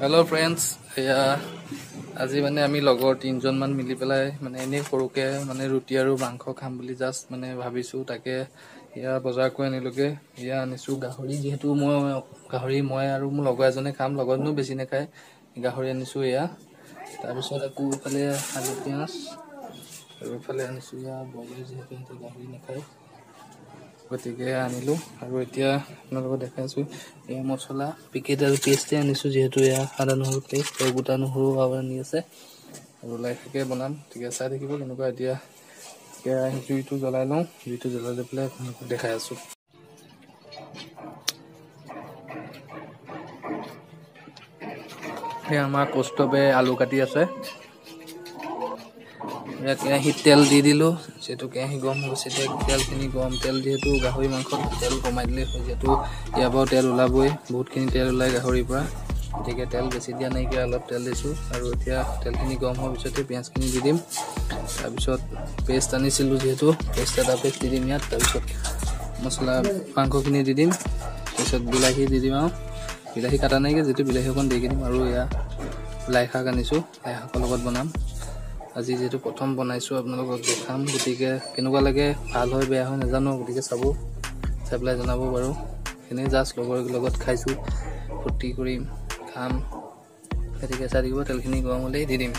Hello friends, আজি মানে আমি লগৰ 3 জন মান মিলি পেলাই মানে এনে সৰুকে মানে ৰুটি আৰু মাংস খাম বুলি জাস্ট মানে ভাবিছো তাকে বজাৰ কৰি আনিলোগে আনিছো গাহৰি যেহেতু মই আৰু মোৰ লগৰ এজনে খাম লগৰনো বেছি নাখায় গাহৰি আনিছো তাৰ পিছত আকৌ ইফালে আলু পিয়াজ আৰু ইফালে আনিছো বইলাৰ যেহেতু গাহৰি নাখায় গতিকে আনিলো আৰু এতিয়া আপোনালোকক দেখাইছো মছলা পেকেট আৰু পেষ্ট আনিছো যেহেতু আদা নহৰু পেষ্ট আৰু গোটা নহৰু আনি আছে আৰু লাইটকে বনাম ঠিক আছে চাই থাকিব কেনেকুৱা এতিয়া জুইটো জ্বলাই লওঁ জুইটো জ্বলাই লৈ পেলাই আপোনালোকক দেখাই আছো আমাৰ কষ্টবে আলু কাটি আছে কেৰাহীত তেল দি দিলো যেহেতু কেৰাহী গৰম হৈ গৈছে তেলখিনি গৰম তেল যিহেতু গাহৰি মাংসত তেল কমাই দিলে হয় যিহেতু ইয়াৰ পৰা তেল ওলাবই বহুতখিনি তেল ওলাই গাহৰিৰ পৰা গতিকে তেল বেছি দিয়া নাইকিয়া অলপ তেল দিছোঁ আৰু এতিয়া তেলখিনি গৰম হোৱাৰ পিছতে পিঁয়াজখিনি দি দিম তাৰপিছত পেষ্ট আনিছিলোঁ যিহেতু পেষ্ট দি দিম ইয়াত তাৰপিছত মছলা মাংসখিনি দি দিম তাৰপিছত বিলাহী দি দিম আৰু বিলাহী কাটা নাইকিয়া যিহেতু বিলাহী অকণ দি দিম আৰু লাই শাক আনিছোঁ লাই শাকৰ লগত বনাম আজি যেহেতু প্ৰথম বনাইছোঁ আপোনালোকক দেখাম গতিকে কেনেকুৱা লাগে ভাল হয় বেয়া হয় নাজানো গতিকে চাই পেলাই জনাব বাৰু এনেই জাষ্ট লগৰ লগত খাইছোঁ ফূৰ্তি কৰিম খাম গতিকে চাই দিব তেলখিনি গৰম হ'লেই দি দিম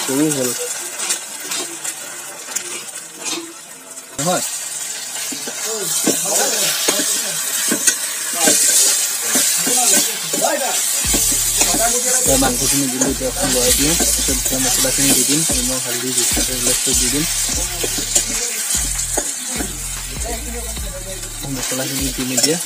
সৰু হ'ল নহয় মাংসখিনি দিলোঁ এতিয়া অকণ লৰাই দিওঁ তাৰপিছত মছলাখিনি দি দিম নিমখ হালধি দি দিম মছলাখিনি দি নিদিয়া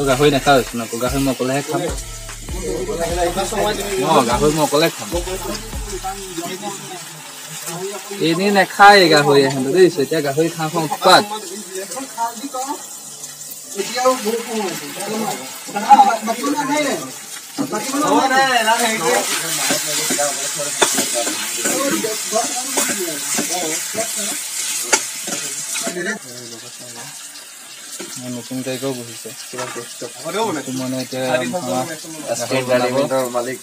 গাহৰি নাখাওঁ আকৌ গাহৰি মই অকলেহে খাম গাহৰি মই অকলে খাম এনেই নাখায় গাহৰি আহে দেখিছো এতিয়া গাহৰি খাওঁ উৎপাত নতুন টাইপৰ বহিছে কিবা কষ্ট মানে এতিয়া মালিক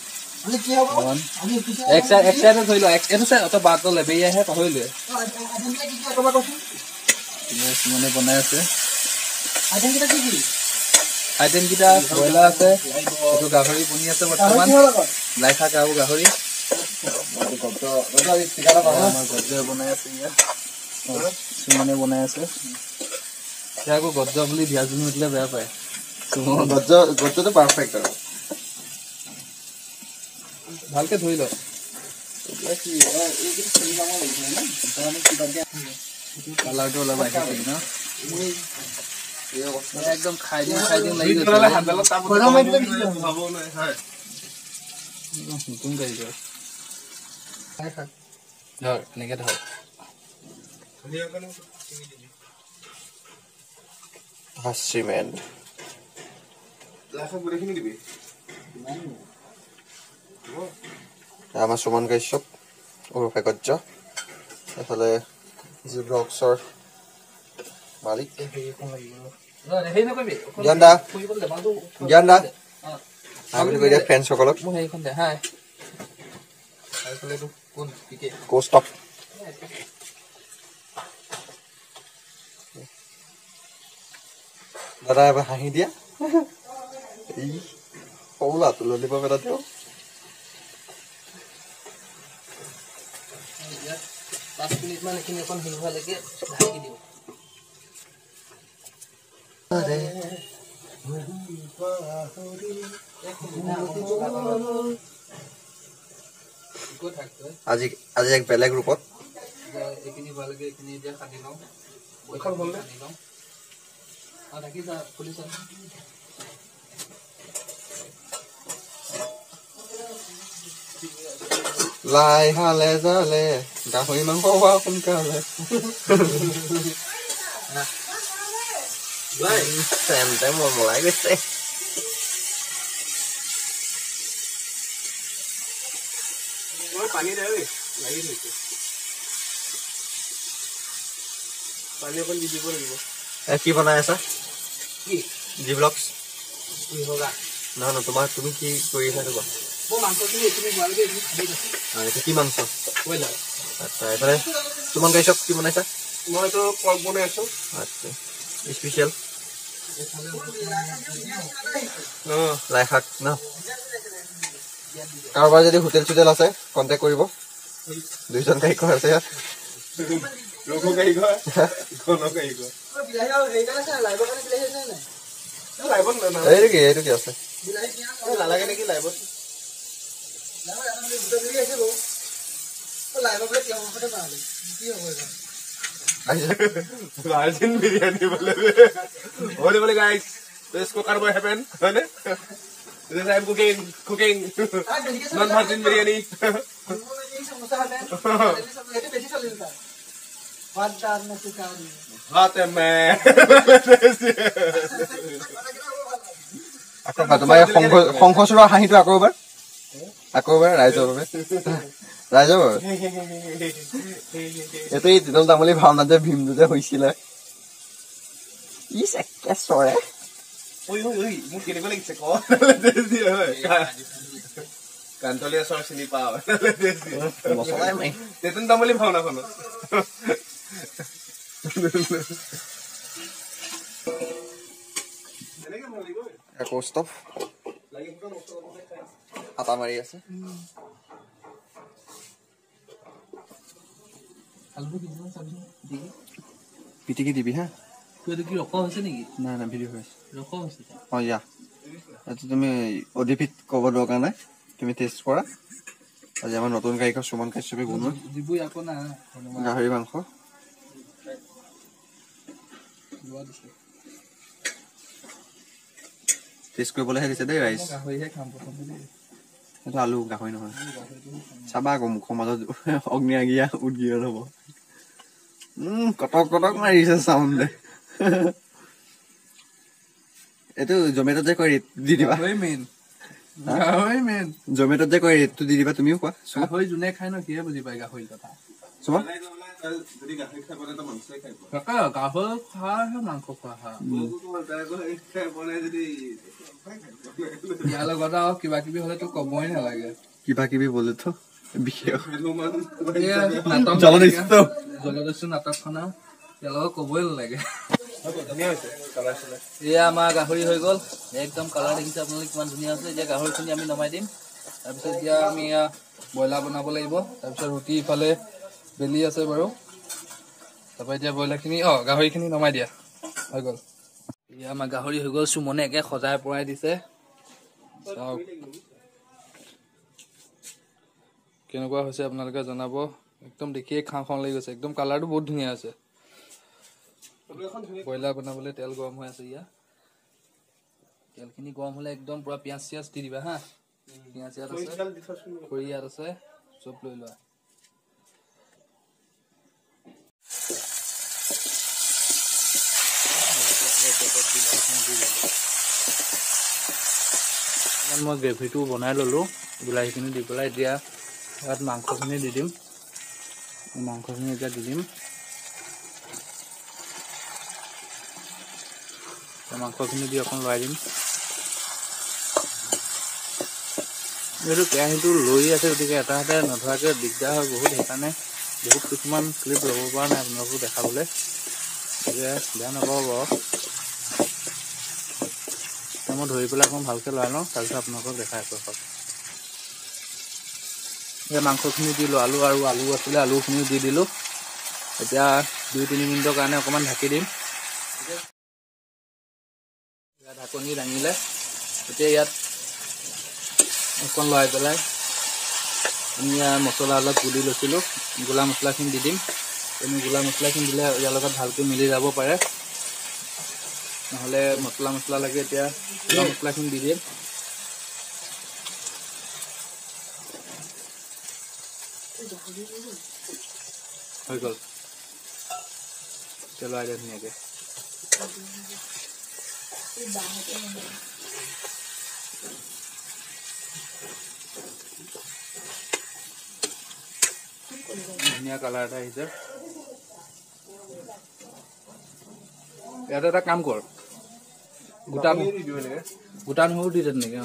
এক চাইডে ধৰি লোৱা এইটো চাই অত বাট লেবেৰিয়াহে পাহৰিলোৱে মানে বনাই আছে আইটেম কেইটা ব্ৰইলাৰ আছে এইটো গাহৰি বনি আছে বৰ্তমান লাই শাক আৰু গাহৰি বনাই আছে মানে বনাই আছে আকৌ গজ্জ বুলি ভিয়াজুন উঠিলে বেয়া পায় গজ্জটো পাৰফেক্ট আৰু ভালকে ধৰি ল কালাৰটো অলপ আহিছে ন একদম খাই দিম লাগি গৈছে নতুন কাৰিকৰ ধৰ এনেকে ধৰ Cement. Ama Suman Kaishop, Urufe Gojja. Efale Zibroxor Malik. Janda. I'm going to get friends of color. Go stop. দাদা এবাৰ হাঁহি দিয়া এই সৌলা তুললি পাবে তাতেও 5 মিনিট মান এখিনি এখন হিলবা লাগে ঢাকি দিও আরে আজি এক বেলেগ ৰূপত এইখিনি ভালকে এইখিনি এতিয়া কাটি লওঁ ঢাকি যা পুলিচ লাই হালে জালে গাহৰি মাংস খোৱা সোনকালে মলাই গৈছে পানী অকণ দি দিব লাগিব কি বনাই আছা জি ব্লগছ নহয় তোমাৰ তুমি কি কৰি আছা কোৱা কি মাংস আচ্ছা এইফালে তোমাৰ গাইছক কি বনাইছা মইতো পৰ্ক বনাই আছো আচ্ছা স্পেচিয়েল লাই শাক ন কাৰোবাৰ যদি হোটেল চোটেল আছে কণ্টেক্ট কৰিব 2জন কাৰিকৰ আছে ইয়াত এইটো কি আছে নালাগে নেকি লাইভত বিৰিয়ানী বোলে গাইছ इसको करबो हैपन है This I'm cooking non-virgin biryani. Hot man. Apa তোমাৰ সংঘচুৰৰ হাঁহিটো আকৌ এবাৰ ৰাইজৰ বাবে এইটো এই দিনৰ তামুলী ভাওনা যে ভীমটো যে হৈছিলে ইছ একে চৰে মোক কেনেকুৱা লাগিছে কান্তলীয়া চৰ চিনি পাওঁ তেতুন তামুলী ভাওনাখনত কৌস্তভ আটা মাৰি আছে পিটিকি দিবি হা কি ৰখা হৈছে নেকি নাই নাই ভিডিঅ' হৈ আছে ৰখা হৈছে ইয়া এইটো তুমি অডিপিত ক'ব দৰকাৰ নাই তুমি টেষ্ট কৰা আজি আমাৰ নতুন গায়িকা সুমন কাশ্যপে বনোৱা দিবই আকৌ না গাহৰি মাংস টেষ্ট কৰিবলৈহে দিছে দেই ৰাইজ গাহৰিহে খাম প্ৰথমতে এইটো আলু গাহৰি নহয় চাবা আকৌ মুখৰ মাজত অগ্নি আগিয়া উদগীৰণ হ'ব কটক কটক মাৰিছে চাউণ্ডে এইটো জমেটত যে কয় দি দিবা জমেটত যে কয় ৰেটটো দি দিবা তুমিও কোৱা গাহৰি যোনে খাই ন সিহে বুজি পায় গাহৰি কথা সুমন গাহৰি খোৱাহে মাংস খোৱা ইয়াৰ লগত আৰু কিবা কিবি হলেতো কবই নালাগে কিবা কিবি বলেতো বিশেষ জলদস্যু নাটকখনৰ ইয়াৰ লগত কবই নালাগে এয়া আমাৰ গাহৰি হৈ গ'ল একদম কালাৰ দেখিছে আপোনালোকে কিমান ধুনীয়া আছে এতিয়া গাহৰিখিনি আমি নমাই দিম তাৰপিছত এতিয়া আমি ব্ৰইলাৰ বনাব লাগিব তাৰপিছত ৰুটি ইফালে বেলি আছে বাৰু তাৰপৰা এতিয়া ব্ৰইলাৰখিনি গাহৰিখিনি নমাই দিয়া হৈ গ'ল এয়া আমাৰ গাহৰি হৈ গ'ল সুমনে একে সজাই পৰাই দিছে কেনেকুৱা হৈছে আপোনালোকে জনাব একদম দেখিয়ে খাওঁ খাওঁ লাগি গৈছে একদম কালাৰটো বহুত ধুনীয়া আছে ব্ৰইলাৰ বনাবলৈ তেল গৰম হৈ আছে ইয়াত তেলখিনি গৰম হ'লে একদম পুৰা পিঁয়াজ চিয়াজ দি দিবা হা পিঁয়াজ ইয়াত আছে খৰি ইয়াত আছে চব লৈ লোৱা মই গ্ৰেভিটো বনাই ললোঁ বিলাহীখিনি দি পেলাই এতিয়া ইয়াত মাংসখিনি দি দিম মাংসখিনি এতিয়া দি দিম মাংসখিনি দি অকণ লৰাই দিম এইটো কেৰাহীটো লৈ আছে গতিকে এটা হাতে নধৰাকৈ দিগদাৰ হয় বহুত সেইকাৰণে বহুত কিছুমান ক্লিপ ল'ব পৰা নাই আপোনালোকক দেখাবলৈ গতিকে বেয়া নাপাব বাৰু মই ধৰি পেলাই অকণ ভালকৈ লৰাই লওঁ তাৰপিছত আপোনালোকক দেখাই আছোঁ এতিয়া মাংসখিনি দিলোঁ আলু আছিলে আলুখিনি দি দিলোঁ এতিয়া 2-3 মিনিটৰ কাৰণে অকণমান ঢাকি দিম ঢাকনি দাঙিলে এতিয়া ইয়াত অকণ লৰাই পেলাই আমি মছলা অলপ গুলি লৈছিলোঁ, গোলা মছলাখিনি দি দিম। গোলা মছলাখিনি দিলে ইয়াৰ লগত ভালকৈ মিলি যাব পাৰে, নহ'লে মছলা লাগে। এতিয়া গোলা মছলাখিনি দি দিম। হৈ গ'ল, এতিয়া লৰাই দিয়া ধুনীয়াকৈ। ধুনীয়া কালাৰ এটা আহিছে। ইয়াতে এটা কাম কৰ, গোটা নহৰু দি দে নেকি?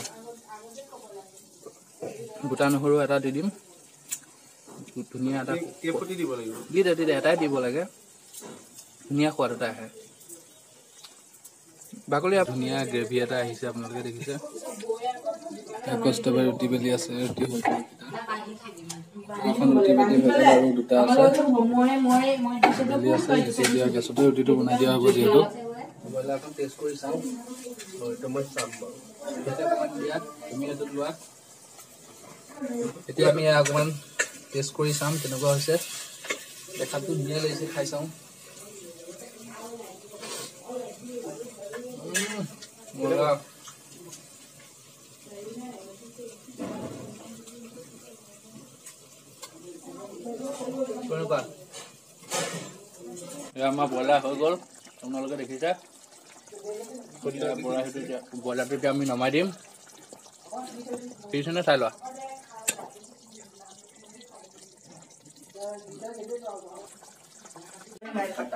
গোটা নহৰু এটা দি দিম, ধুনীয়া এটা দি দে এটাই দিব লাগে, ধুনীয়া সোৱাদ এটা আহে। বাকলি ধুনীয়া গ্ৰেভি এটা আহিছে, আপোনালোকে দেখিছে। কষ্টবাৰ ৰুটি বেলি আছে, ৰুটি হৈ গ'ল। এখন ৰুটি বেলি হৈ গ'ল আৰু দুটা আছে বেলি আছে। এতিয়া গেছতে ৰুটিটো বনাই দিয়া হ'ব। যিহেতু ব্ৰইলাৰখন টেষ্ট কৰি চাওঁ, মই চাম বাৰু। তুমি এইটো লোৱা, এতিয়া আমি অকণমান টেষ্ট কৰি চাম কেনেকুৱা হৈছে। দেখাতটো ধুনীয়া লাগিছে, খাই চাওঁ। আমাৰ ব্ৰইলাৰ হৈ গ'ল, আপোনালোকে দেখিছে। ব্ৰইলাৰটো এতিয়া আমি নমাই দিম। পিছনে চাই লোৱা।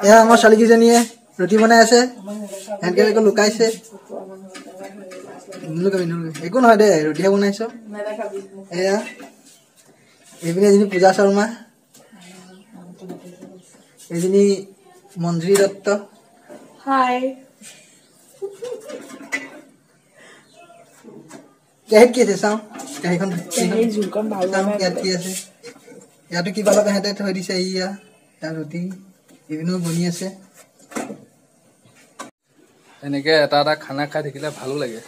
এয়া আমাৰ ছোৱালীকেইজনীয়ে ৰুটি বনাই আছে, সেনেকে লুকাইছে। একো নহয় দে, ৰুটিহে বনাইছ। এয়া এইপিনে এজনী পূজা শৰ্মা, এজনী মঞ্জুৰী দত্ত। কেহীত কি আছে চাওঁ, কেহীখন ইয়াত কি আছে। ইয়াতো কিবা অলপ সিহঁতে থৈ দিছে। ইয়াত ৰুটি এইপিনেও বনি আছে। এনেকে এটা এটা খানা খাই থাকিলে ভালো লাগে।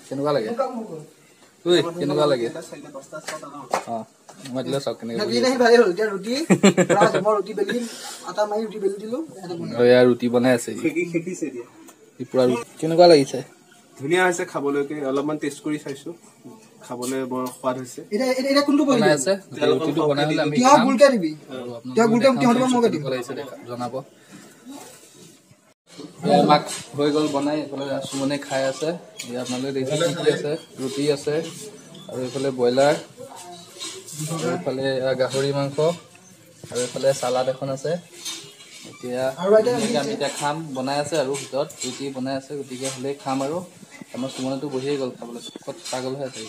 কেনেকুৱা লাগে? কেনেকুৱা লাগে? মই দিলে চাওক কেনেকে ৰুটি বনাই আছে। কেনেকুৱা লাগিছে? ধুনীয়া হৈছে খাবলৈকে। অলপমান টেষ্ট কৰি চাইছো, খাবলৈ বৰ সোৱাদ হৈছে। বনাই আছে ৰুটিটো বনাই হলে আমি জনাব। মাক হৈ গ'ল বনাই, এইফালে সুমনে খাই আছে। আপোনালোকে দেখিছে কি আছে, ৰুটি আছে আৰু এইফালে ব্ৰইলাৰ, এইফালে গাহৰি মাংস আৰু এইফালে চালাড এখন আছে। এতিয়া আমি এতিয়া খাম। বনাই আছে আৰু ভিতৰত ৰুটি বনাই আছে, গতিকে হ'লেই খাম। আৰু আমাৰ সুমনেতো বহিয়ে গ'ল খাবলৈ, ক'ত পাগল হৈ আছে।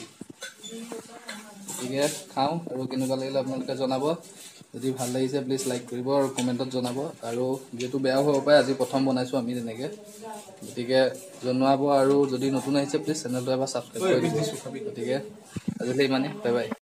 গতিকে খাওঁ আৰু কেনেকুৱা লাগিলে আপোনালোকে জনাব। যদি ভাল লাগিছে প্লিজ লাইক কৰিব আৰু কমেণ্টত জনাব। আৰু যিহেতু বেয়াও হ'ব পাৰে, আজি প্ৰথম বনাইছোঁ আমি তেনেকৈ, গতিকে জনাব। আৰু যদি নতুন আহিছে প্লিজ চেনেলটো এবাৰ ছাবস্ক্ৰাইব কৰি দিব। গতিকে আজিলৈ ইমানেই, বাই বাই।